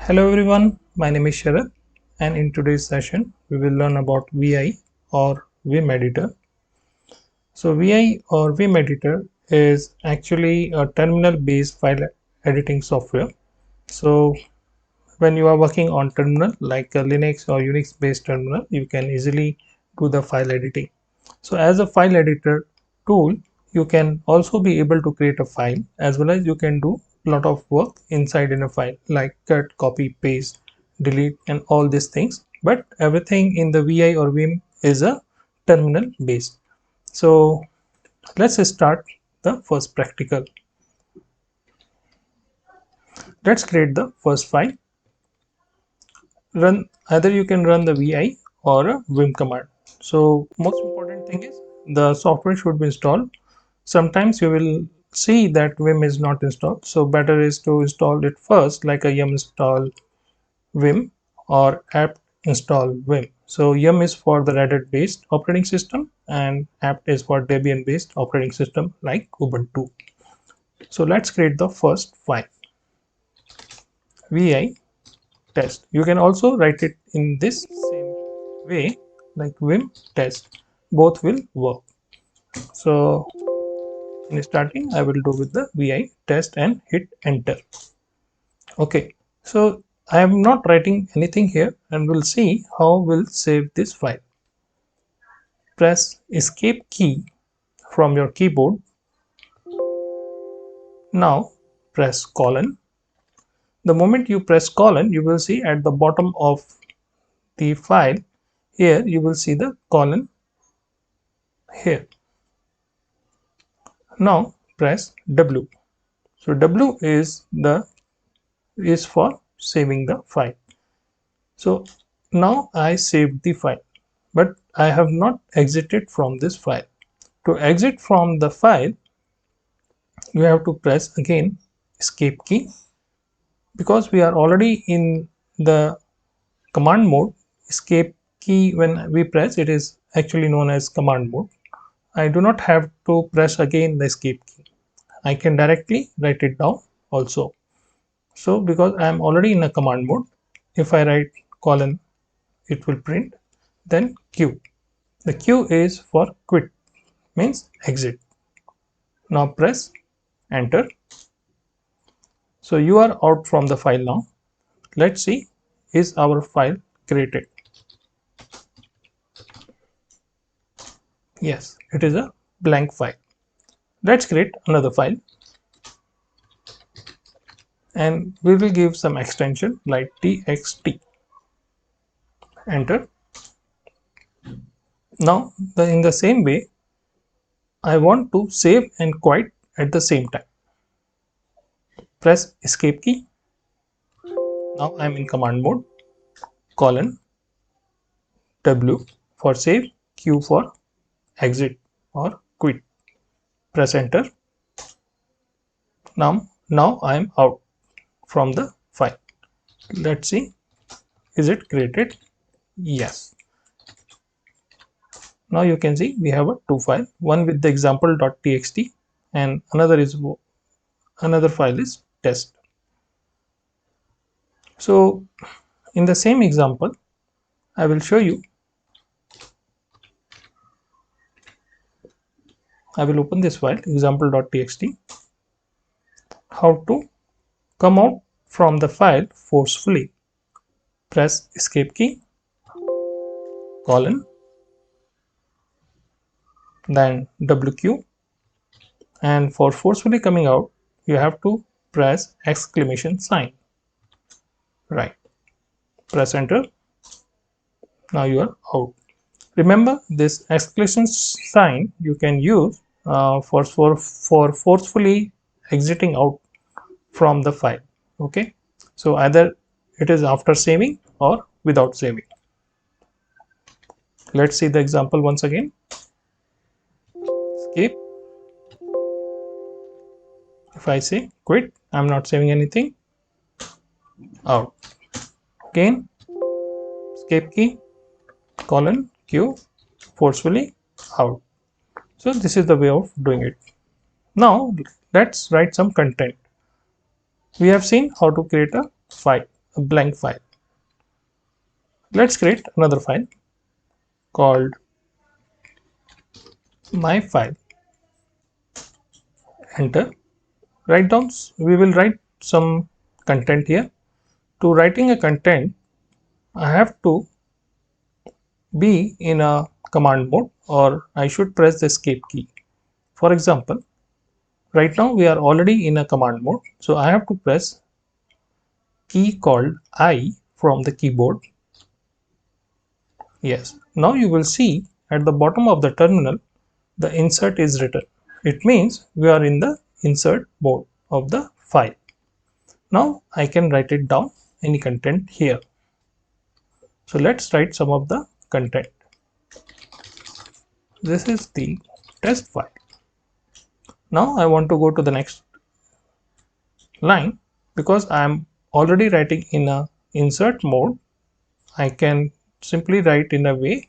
Hello everyone, my name is Sharad, and in today's session we will learn about VI or Vim Editor. So VI or Vim Editor is actually a terminal based file editing software. So when you are working on terminal like a Linux or Unix based terminal, you can easily do the file editing. So as a file editor tool, you can also be able to create a file, as well as you can do a lot of work inside in a file like cut, copy, paste, delete and all these things. But everything in the VI or Vim is a terminal based. So let's start the first practical. Let's create the first file. Run either you can run the VI or a Vim command. So most important thing is the software should be installed. Sometimes you will see that Vim is not installed, so better is to install it first, like a yum install Vim or apt install Vim. So yum is for the Red Hat based operating system and apt is for Debian based operating system like Ubuntu. So let's create the first file, vi test. You can also write it in this same way like vim test, both will work. So in starting I will do with the vi test and hit enter. Okay, so I am not writing anything here, and we'll see how we'll save this file. Press escape key from your keyboard. Now press colon. The moment you press colon, you will see at the bottom of the file here, you will see the colon here. Now press W. So W is for saving the file. So now I saved the file, but I have not exited from this file. To exit from the file, you have to press again escape key. Because we are already in the command mode, escape key, when we press, it is actually known as command mode. I do not have to press again the escape key. I can directly write it down also. So because I am already in a command mode, if I write colon, it will print. Then Q. The Q is for quit, means exit. Now press enter. So you are out from the file now. Let's see, is our file created? Yes, it is a blank file. Let's create another file, and we will give some extension like txt. Enter. Now in the same way, I want to save and quit at the same time. Press escape key. Now I am in command mode. Colon W for save, Q for exit or quit. Press enter. Now I am out from the file. Let's see, is it created? Yes. Now you can see we have a two file, one with the example.txt and another file is test. So in the same example, I will show you. I will open this file example.txt. How to come out from the file forcefully. Press escape key, colon, then WQ, and for forcefully coming out you have to press exclamation sign. Right. Press enter. Now you are out. Remember, this exclamation sign you can use for forcefully exiting out from the file. Okay, so either it is after saving or without saving. Let's see the example once again. Escape. If I say quit, I'm not saving anything. Out. Again, escape key, colon, Q, forcefully out. So this is the way of doing it. Now let's write some content. We have seen how to create a file. a blank file. Let's create another file called my file. Enter. Write down. We will write some content here. To writing a content, I have to be in a command mode, or I should press the escape key. For example, right now we are already in a command mode, so I have to press key called I from the keyboard. Yes, now you will see at the bottom of the terminal the insert is written. It means we are in the insert mode of the file. Now I can write it down, any content here. So let's write some of the content. This is the test file. Now I want to go to the next line. Because I am already writing in a insert mode, I can simply write in a way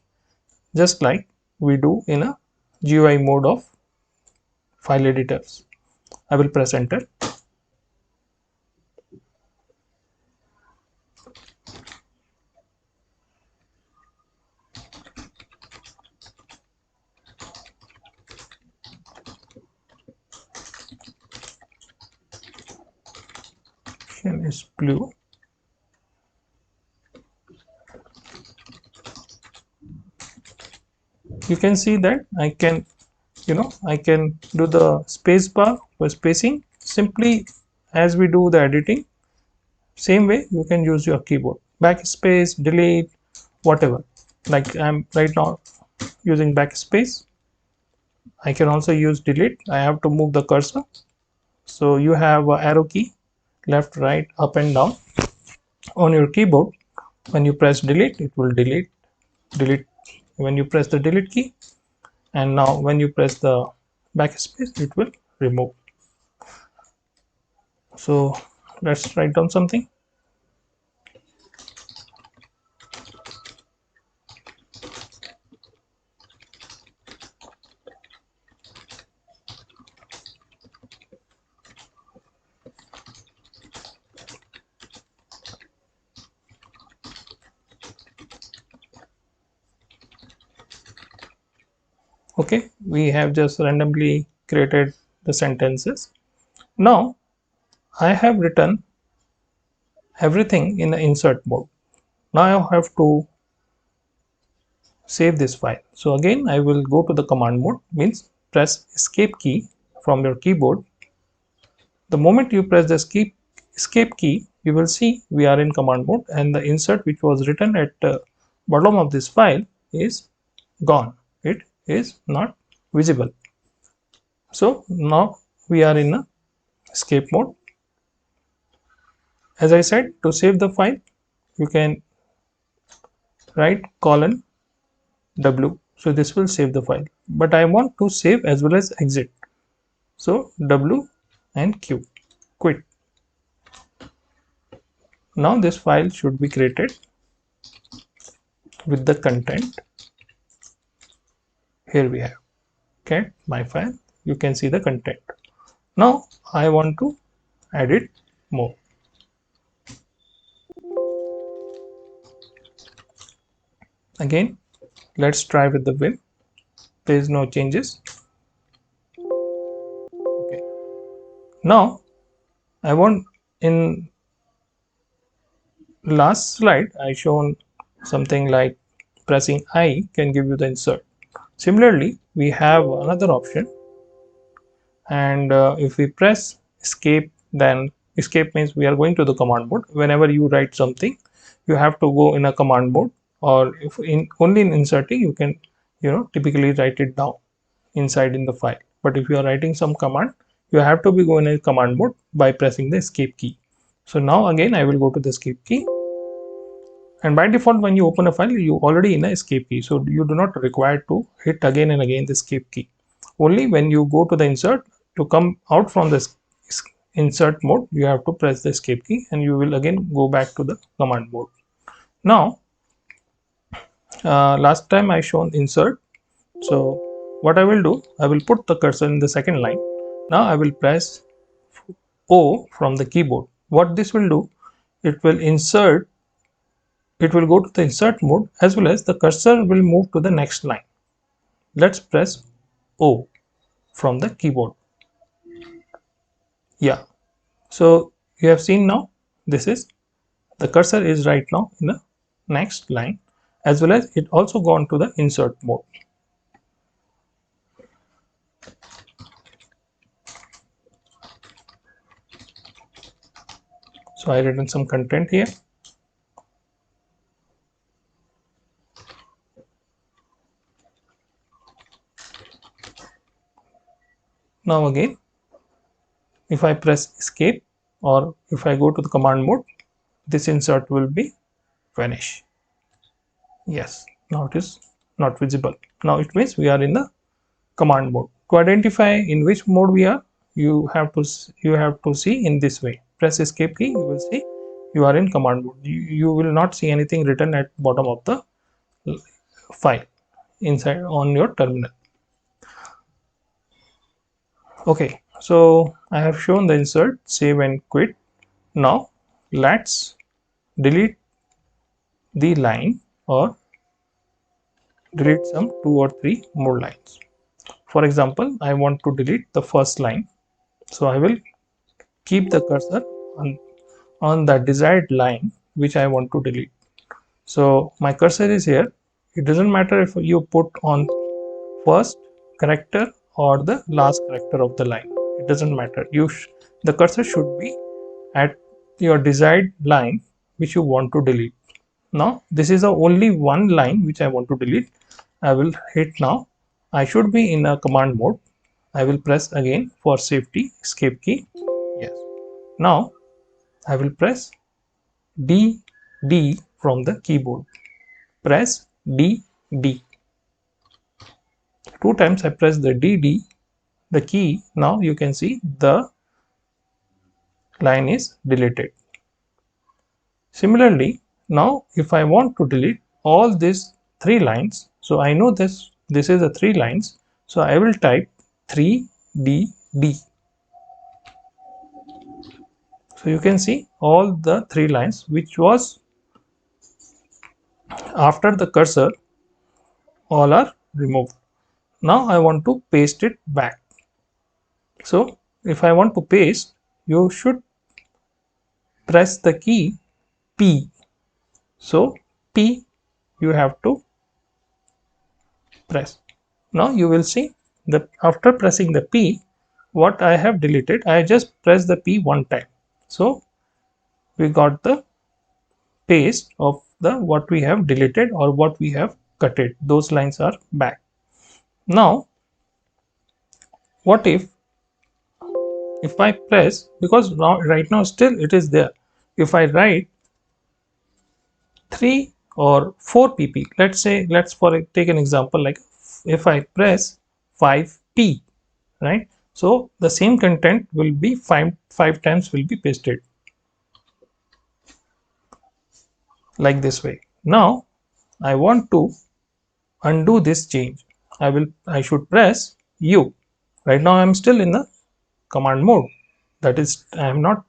just like we do in a GUI mode of file editors. I will press enter. Is blue. You can see that I can do the space bar for spacing simply as we do the editing. Same way you can use your keyboard, backspace, delete, whatever. Like I'm right now using backspace. I can also use delete. I have to move the cursor, so you have an arrow key, left, right, up and down on your keyboard. When you press delete, it will delete when you press the delete key, and now when you press the backspace, it will remove. So let's write down something. Okay, we have just randomly created the sentences. Now I have written everything in the insert mode. Now I have to save this file. So again I will go to the command mode, means press escape key from your keyboard. The moment you press the escape key, you will see we are in command mode, and the insert which was written at the bottom of this file is gone. It is not visible. So now we are in a escape mode. As I said, to save the file, you can write :W. So this will save the file. But I want to save as well as exit. So W and Q, quit. Now this file should be created with the content. Here we have, okay, my file. You can see the content. Now I want to edit more. Again, let's try with the Vim. There is no changes. Okay. Now I want, in last slide I shown something like pressing I can give you the insert. Similarly, we have another option, and if we press escape, then escape means we are going to the command mode. Whenever you write something, you have to go in a command mode, or if only in inserting, you can typically write it down inside in the file. But if you are writing some command, you have to be going in command mode by pressing the escape key. So now again I will go to the escape key, and by default when you open a file, you already in a escape key, so you do not require to hit again and again the escape key. Only when you go to the insert, to come out from this insert mode, you have to press the escape key, and you will again go back to the command mode. Now last time I shown insert, so what I will do, I will put the cursor in the second line. Now I will press O from the keyboard. What this will do, it will insert, it will go to the insert mode, as well as the cursor will move to the next line. Let's press O from the keyboard. Yeah, so you have seen now, this is, the cursor is right now in the next line, as well as it also gone to the insert mode. So I written some content here. Now again, if I press escape or if I go to the command mode, this insert will be vanish. Yes, now it is not visible. Now it means we are in the command mode. To identify in which mode we are, you have to see in this way. Press escape key, you will see you are in command mode. You will not see anything written at bottom of the file inside on your terminal. Okay, so I have shown the insert, save and quit. Now let's delete the line or delete some 2 or 3 more lines. For example, I want to delete the first line, so I will keep the cursor on the desired line which I want to delete. So my cursor is here. It doesn't matter if you put on first character or the last character of the line. It doesn't matter. The cursor should be at your desired line which you want to delete. Now this is the only one line which I want to delete. I will hit now. I should be in a command mode. I will press again for safety escape key. Yes. Now I will press D from the keyboard. Press D. 2 times I press the the key. Now you can see the line is deleted. Similarly, now if I want to delete all these 3 lines, so I know this is the 3 lines, so I will type 3D. So you can see all the 3 lines which was after the cursor, all are removed. Now I want to paste it back. So if I want to paste, you should press the key P. So P you have to press. Now you will see that after pressing the P, what I have deleted, I just press the P one time. So we got the paste of the what we have deleted or what we have cutted. Those lines are back. Now what if I press, because now right now still it is there, if I write 3 or 4 pp, let's say, take an example, like if I press 5p, right, so the same content will be five times will be pasted like this way. Now I want to undo this change. I should press U. Right now I am still in the command mode, that is, I am not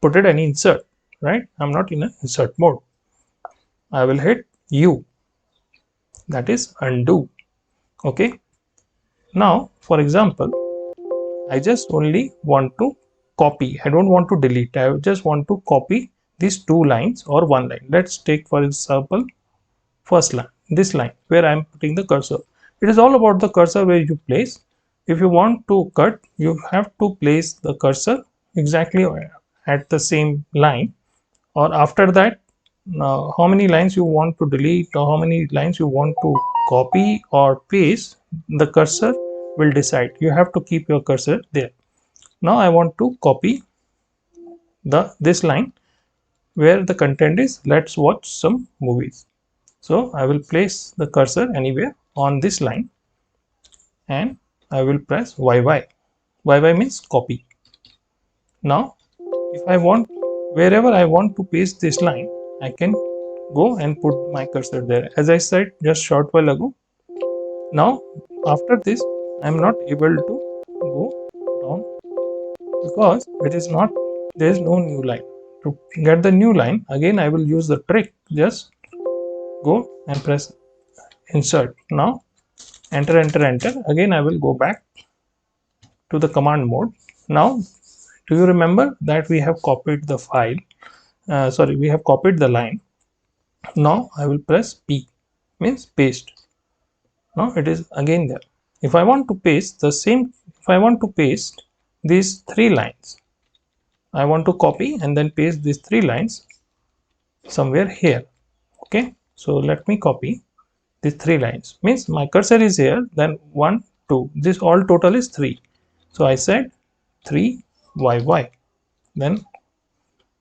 put it any insert, right, I'm not in a insert mode. I will hit U, that is undo. Okay, now for example, I just only want to copy, I don't want to delete, I just want to copy these 2 lines or 1 line. Let's take for example first line, this line where I am putting the cursor. It is all about the cursor where you place. If you want to cut, you have to place the cursor exactly at the same line, or after that, how many lines you want to delete or how many lines you want to copy or paste, the cursor will decide. You have to keep your cursor there. Now I want to copy this line where the content is let's watch some movies. So I will place the cursor anywhere on this line and I will press YY. YY means copy. Now if I want, wherever I want to paste this line, I can go and put my cursor there, as I said just short while ago. Now after this I am not able to go down because it is not, there is no new line. To get the new line, again I will use the trick, just go and press insert. Now enter, enter, enter. Again I will go back to the command mode. Now do you remember that we have copied the file, we have copied the line. Now I will press P, means paste. Now it is again there. If I want to paste the same, if I want to paste these 3 lines, I want to copy and then paste these 3 lines somewhere here. Okay, so let me copy these 3 lines. Means my cursor is here, then 1, 2. This all total is 3. So I said 3 YY. Then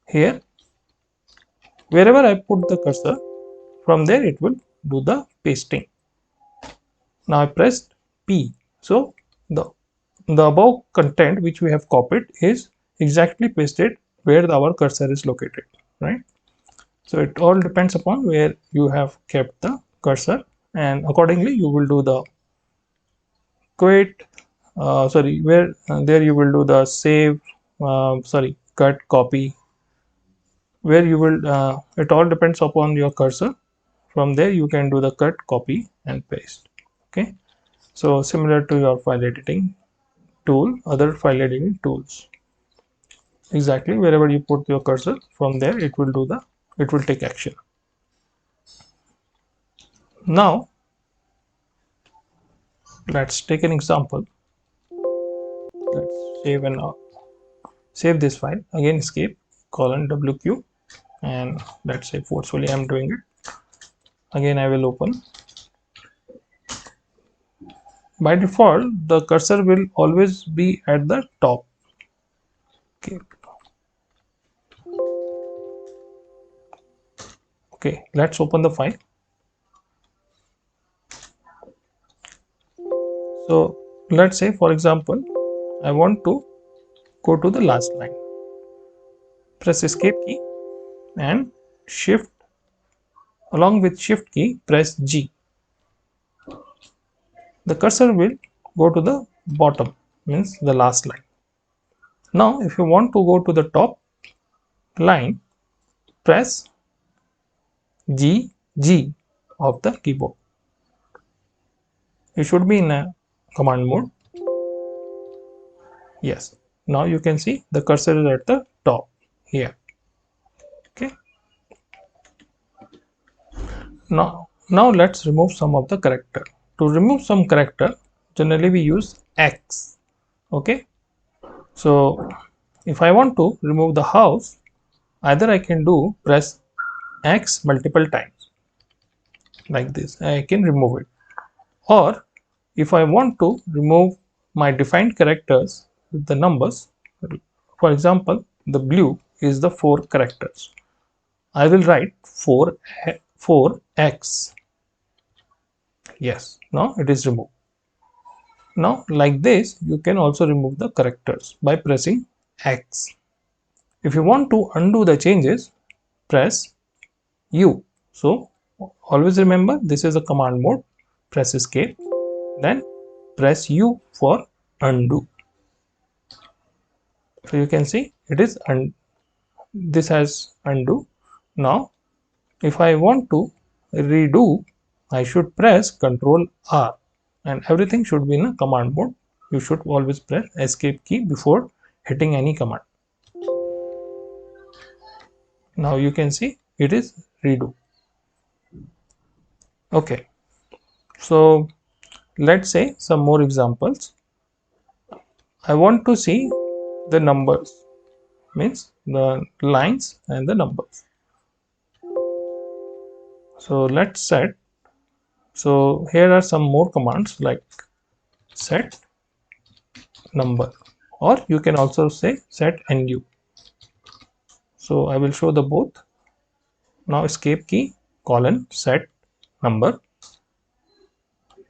here, wherever I put the cursor, from there it will do the pasting. Now I pressed P. So the above content which we have copied is exactly pasted where our cursor is located, right? So it all depends upon where you have kept the cursor, and accordingly you will do the quit, where there you will do the save, cut, copy, where you will, it all depends upon your cursor. From there you can do the cut, copy and paste. Okay, so similar to your file editing tool, other file editing tools, exactly wherever you put your cursor, from there it will do the, it will take action. Now let's take an example. Let's save and save this file. Again escape, wq, and let's say forcefully I'm doing it. Again I will open. By default the cursor will always be at the top. Okay, okay, let's open the file. So let's say, for example, I want to go to the last line. Press escape key and shift, along with shift key press G. The cursor will go to the bottom, means the last line. Now if you want to go to the top line, press G of the keyboard. You should be in a command mode. Yes, now you can see the cursor is at the top here. Okay, now let's remove some of the character. To remove some character, generally we use X. Okay, so if I want to remove the house, either I can do press X multiple times like this, I can remove it. Or if I want to remove my defined characters with the numbers, for example, the blue is the 4 characters. I will write 4x. Yes, now it is removed. Now like this you can also remove the characters by pressing X. If you want to undo the changes, press U. So always remember, this is a command mode. Press escape, then press U for undo. So you can see it is this has undo. Now if I want to redo, I should press ctrl+R, and everything should be in a command mode. You should always press escape key before hitting any command. Now you can see it is redo. Okay, so let's say some more examples. I want to see the numbers, means the lines and the numbers. So let's set. So here are some more commands like set number, or you can also say set NU. So I will show the both. Now escape key set number.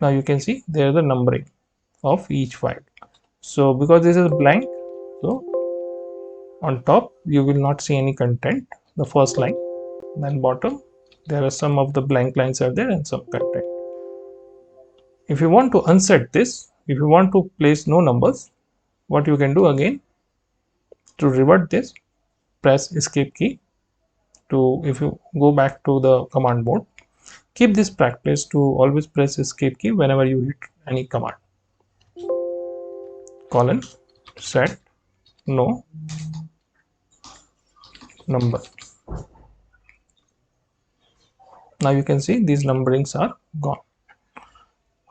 Now you can see there is the numbering of each file. So because this is blank, so on top you will not see any content, the first line. Then bottom there are some of the blank lines are there and some content. If you want to unset this, if you want to place no numbers, what you can do again to revert this, press escape key to, if you go back to the command mode, keep this practice to always press escape key whenever you hit any command. Colon set no number. Now you can see these numberings are gone.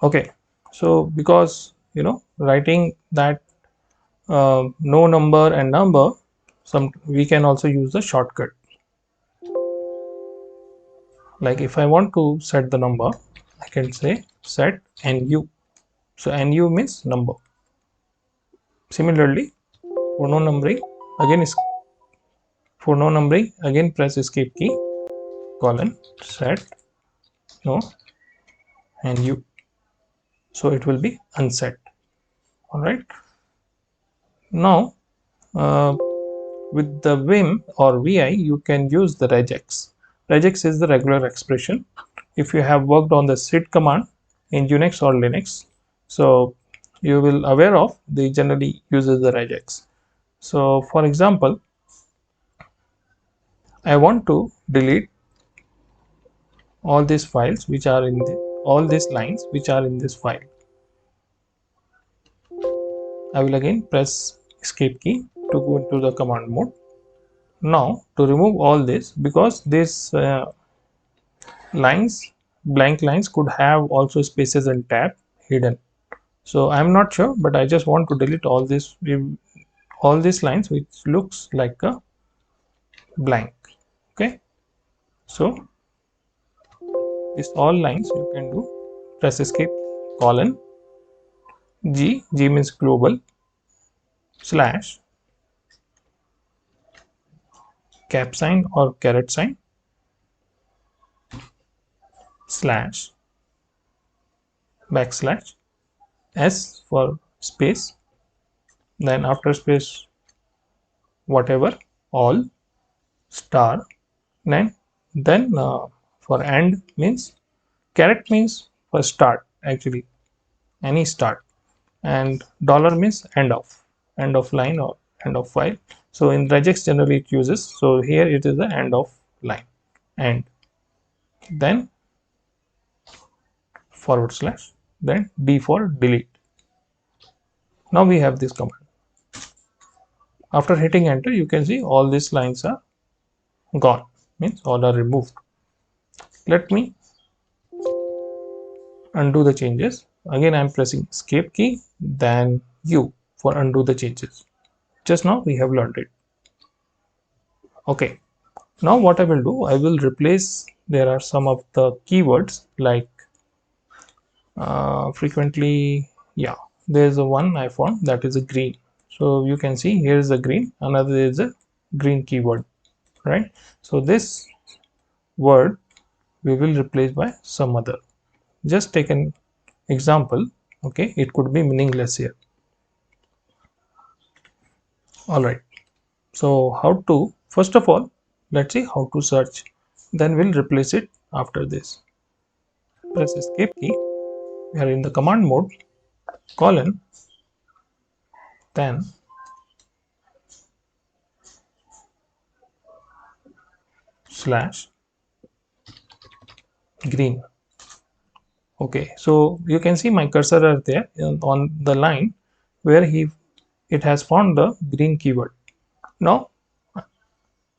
Okay, so because writing that no number and number, we can also use the shortcut. Like if I want to set the number, I can say set nu. So nu means number. Similarly, for no numbering, again press escape key, colon set no nu. So it will be unset. All right. Now with the vim or vi, you can use the regex. Regex is the regular expression. If you have worked on the sid command in Unix or Linux, so you will aware of, they generally uses the regex. So for example, I want to delete all these files which are in all these lines which are in this file. I will again press escape key to go into the command mode. Now to remove all this, because this blank lines could have also spaces and tab hidden. So I'm not sure, but I just want to delete all these lines which looks like a blank. Okay, so this all lines you can do, press escape, colon G means global, slash cap sign or caret sign, slash backslash S for space, then after space whatever, all, star, then for end means, caret means for start, actually any start, and dollar means end of line or end of file. So in regex generally it uses, so here it is the end of line, and then forward slash, then D for delete. Now we have this command. After hitting enter, you can see all these lines are gone, means all are removed. Let me undo the changes. Again I am pressing escape key, then U for undo the changes. Just now we have learned it. Okay, now what I will do, I will replace, there are some of the keywords like frequently, yeah, there is a one I found, that is a green. So you can see here is a green, another is a green keyword, right? So this word we will replace by some other. Just take an example. Okay, it could be meaningless here. All right, so how to, first of all, let's see how to search, then we'll replace it after this. Press escape key, we are in the command mode, colon, then slash green. Okay, so you can see my cursor are there on the line where it has found the green keyword. Now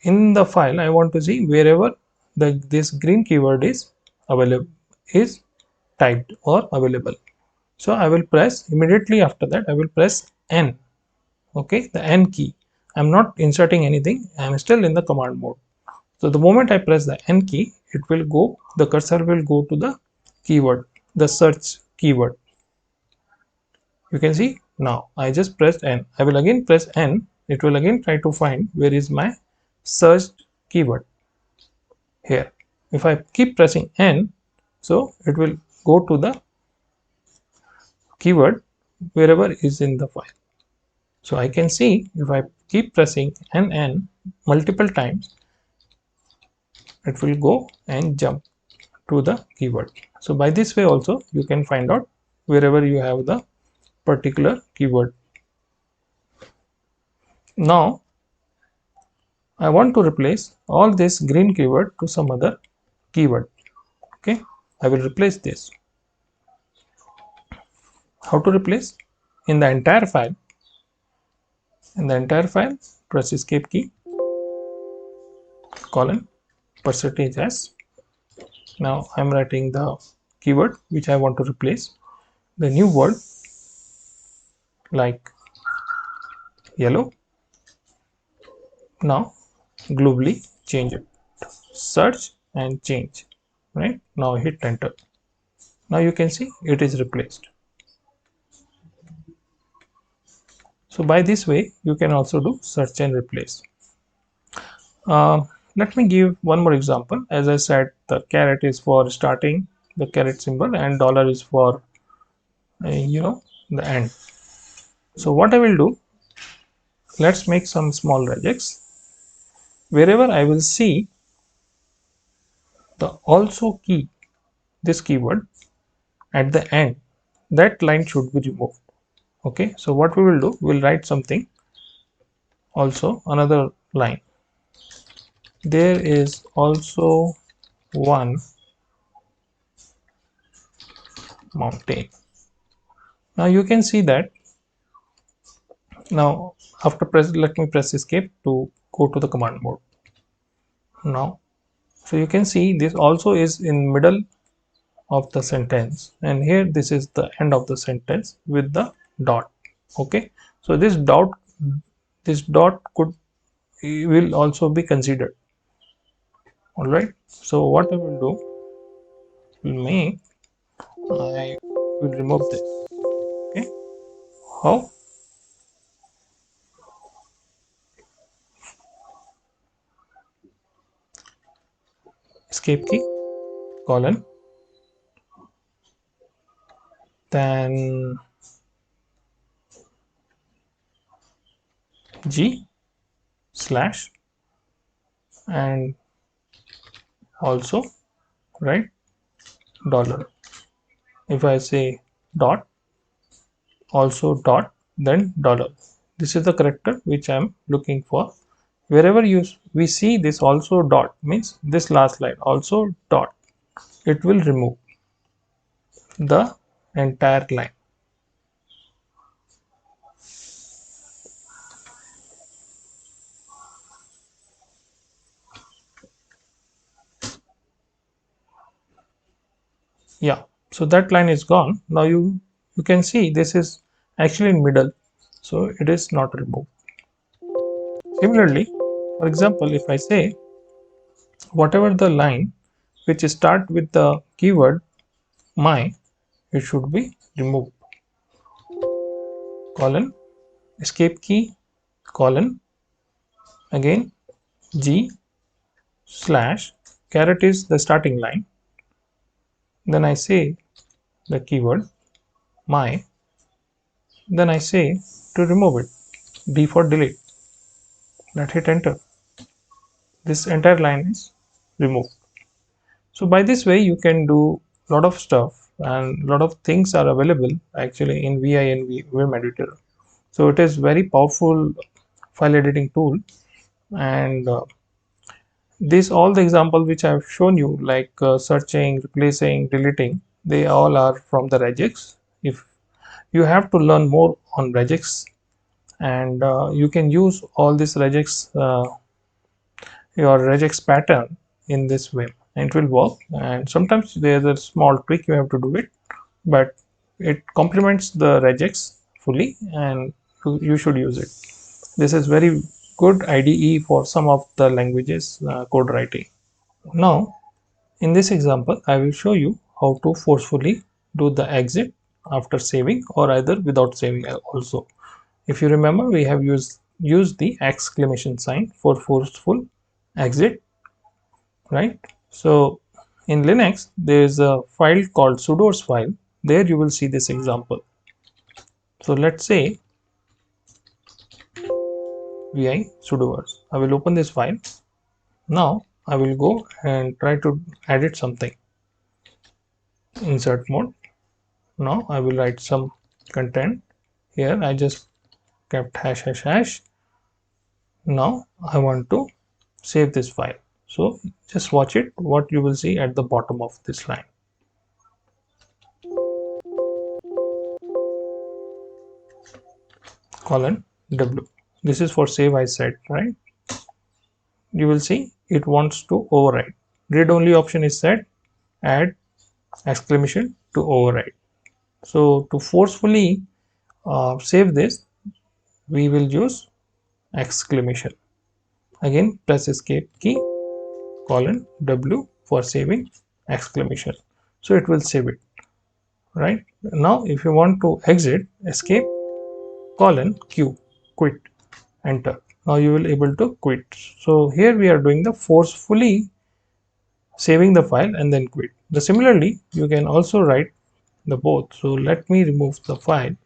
in the file I want to see wherever this green keyword is available, is typed or available. So I will press, immediately after that I will press N. Okay, the N key. I'm not inserting anything, I'm still in the command mode. So the moment I press the N key, it will go, the cursor will go to the keyword, the search keyword. You can see now I just pressed N. I will again press N. It will again try to find where is my searched keyword. Here, if I keep pressing N, so it will go to the keyword wherever is in the file. So I can see if I keep pressing N multiple times, it will go and jump to the keyword. So by this way also you can find out wherever you have the particular keyword. Now I want to replace all this green keyword to some other keyword. Okay, I will replace this. How to replace? In the entire file, press escape key, colon, percentage s. Now I'm writing the keyword which I want to replace. The new word like yellow. Now globally change it. Search and change. Right? Now hit enter. Now you can see it is replaced. So by this way you can also do search and replace. Let me give one more example. As I said, the caret is for starting, the caret symbol, and dollar is for the end. So what I will do, let's make some small regex. Wherever I will see the also key, this keyword at the end, that line should be removed. Okay, so what we will do, we will write something also, another line. There is also one mountain. Now you can see that. Now after let me press escape to go to the command mode. Now so you can see this also is in middle of the sentence, and here this is the end of the sentence with the dot. Okay, so this dot could will also be considered. All right, so what I will do, I will remove this. Okay, how? Escape key, colon, then G slash, and also write dollar. If I say dot, also dot, then dollar. This is the character which I am looking for. Wherever we see this also dot, means this last line also dot, it will remove the entire line. Yeah, so that line is gone. Now you can see this is actually in middle, so it is not removed. Similarly, for example, if I say whatever the line which start with the keyword my, it should be removed. Colon, escape key, colon, again G slash, caret is the starting line, then I say the keyword my, then I say to remove it, D for delete, let hit enter. This entire line is removed. So by this way you can do a lot of stuff, and a lot of things are available actually in VI and Vim editor. So it is very powerful file editing tool, and these all the examples which I have shown you, like searching, replacing, deleting, they all are from the regex. If you have to learn more on regex, and you can use all this regex, your regex pattern in this way, and it will work. And sometimes there's a small trick you have to do it, but it complements the regex fully, and you should use it. This is very good IDE for some of the languages code writing. Now in this example I will show you how to forcefully do the exit after saving, or either without saving also. If you remember, we have used the exclamation sign for forceful exit, right? So in Linux there is a file called sudoers file. There you will see this example. So let's say vi sudoers. I will open this file. Now I will go and try to edit something. Insert mode. Now I will write some content. Here I just kept hash hash hash. Now I want to save this file. So just watch it, what you will see at the bottom of this line. Colon W. This is for save, I said, right? You will see it wants to override. Read only option is set, add exclamation to override. So to forcefully save this, we will use exclamation. Again, press escape key, colon W for saving, exclamation. So it will save it, right? Now if you want to exit, escape, colon Q, quit, enter. Now you will able to quit. So here we are doing the forcefully saving the file and then quit. Similarly, you can also write the both. So let me remove the file.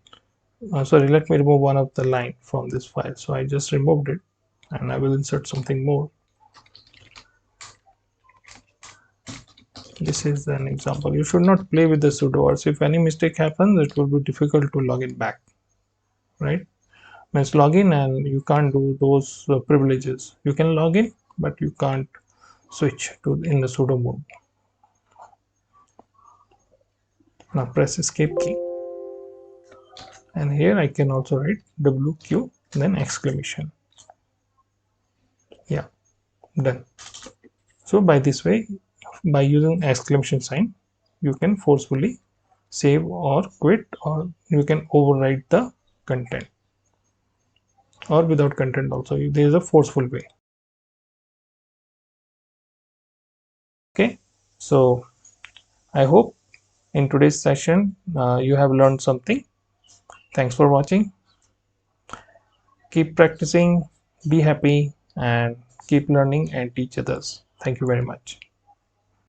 Let me remove one of the line from this file. So I just removed it and I will insert something more. This is an example. You should not play with the sudoers. If any mistake happens, it will be difficult to log in back, right? Means log in and you can't do those privileges. You can log in, but you can't switch to in the sudo mode. Now press escape key, and here I can also write WQ then exclamation. Yeah, done. So by this way, by using exclamation sign, you can forcefully save or quit, or you can overwrite the content, or without content also. There is a forceful way. Okay, so I hope in today's session you have learned something. Thanks for watching. Keep practicing, be happy, and keep learning and teach others. Thank you very much.